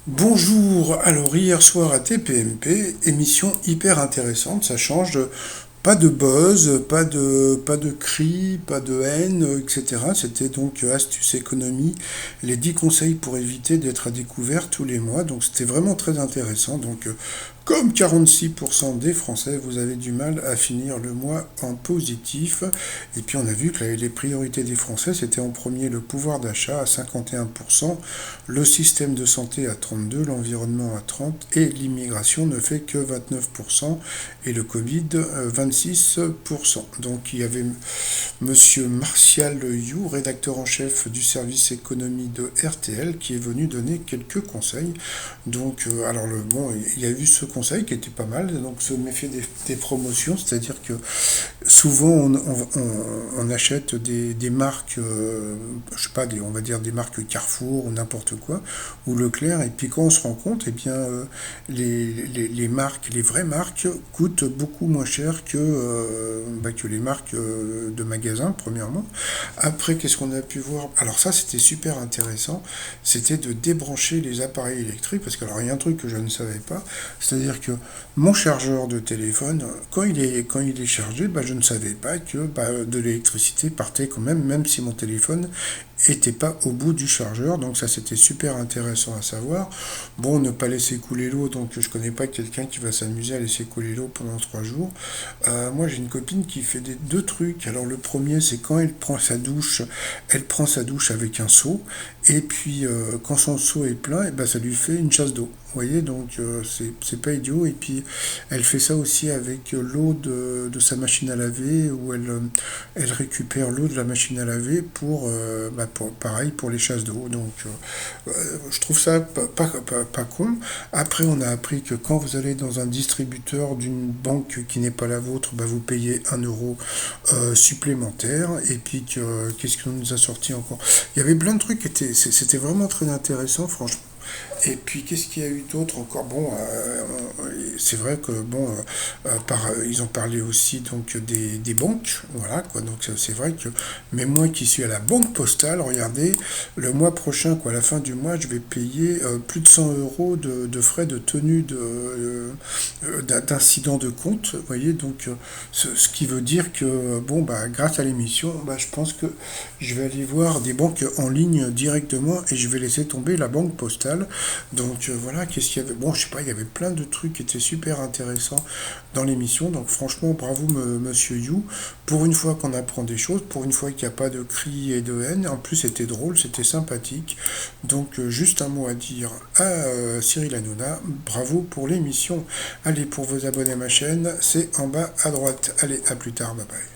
Bonjour, alors hier soir à TPMP, émission hyper intéressante, ça change, pas de buzz, pas de cris, pas de haine, etc. C'était donc Astuce Économie, les 10 conseils pour éviter d'être à découvert tous les mois, donc c'était vraiment très intéressant. Donc comme 46% des Français, vous avez du mal à finir le mois en positif. Et puis on a vu que les priorités des Français, c'était en premier le pouvoir d'achat à 51%, le système de santé à 32%, l'environnement à 30% et l'immigration ne fait que 29% et le Covid 26%. Donc il y avait Monsieur Martial You, rédacteur en chef du service économie de RTL, qui est venu donner quelques conseils. Donc, alors bon, il y a eu ce conseil qui était pas mal, donc se méfier des promotions, c'est-à-dire que souvent on achète des marques, je sais pas, on va dire des marques Carrefour ou n'importe quoi, ou Leclerc, et puis quand on se rend compte, eh bien, les marques, les vraies marques coûtent beaucoup moins cher que les marques de magasins, premièrement. Après, qu'est-ce qu'on a pu voir? Alors ça, c'était super intéressant, c'était de débrancher les appareils électriques, parce que alors il y a un truc que je ne savais pas, c'est-à-dire que mon chargeur de téléphone, quand il est chargé, bah, je ne savais pas que de l'électricité partait quand même, même si mon téléphone était pas au bout du chargeur. Donc ça, c'était super intéressant à savoir. Bon, ne pas laisser couler l'eau, donc je connais pas quelqu'un qui va s'amuser à laisser couler l'eau pendant 3 jours. Moi, j'ai une copine qui fait deux trucs. Alors le premier, c'est quand elle prend sa douche avec un seau, et puis quand son seau est plein, et ben, ça lui fait une chasse d'eau. Vous voyez, donc c'est pas idiot. Et puis elle fait ça aussi avec l'eau de sa machine à laver, où elle récupère l'eau de la machine à laver pareil pour les chasses d'eau. Donc je trouve ça pas con. Après, on a appris que quand vous allez dans un distributeur d'une banque qui n'est pas la vôtre, bah, vous payez 1 euro supplémentaire. Et puis qu'est-ce qu'on nous a sorti encore? Il y avait plein de trucs c'était vraiment très intéressant, franchement. Et puis, qu'est-ce qu'il y a eu d'autre encore? Bon, c'est vrai que bon, ils ont parlé aussi donc des banques, voilà quoi. Donc c'est vrai que, mais moi qui suis à la banque postale, regardez, le mois prochain, quoi, à la fin du mois, je vais payer plus de 100 euros de frais de tenue d'incident de compte, vous voyez. Donc, ce qui veut dire que bon, bah, grâce à l'émission, bah, je pense que je vais aller voir des banques en ligne directement et je vais laisser tomber la banque postale. Donc voilà, qu'est-ce qu'il y avait? Bon, je sais pas, il y avait plein de trucs qui étaient super intéressants dans l'émission. Donc franchement, bravo Monsieur You. Pour une fois qu'on apprend des choses, pour une fois qu'il n'y a pas de cris et de haine. En plus, c'était drôle, c'était sympathique. Donc juste un mot à dire à Cyril Hanouna. Bravo pour l'émission. Allez, pour vos abonnés à ma chaîne, c'est en bas à droite. Allez, à plus tard, bye bye.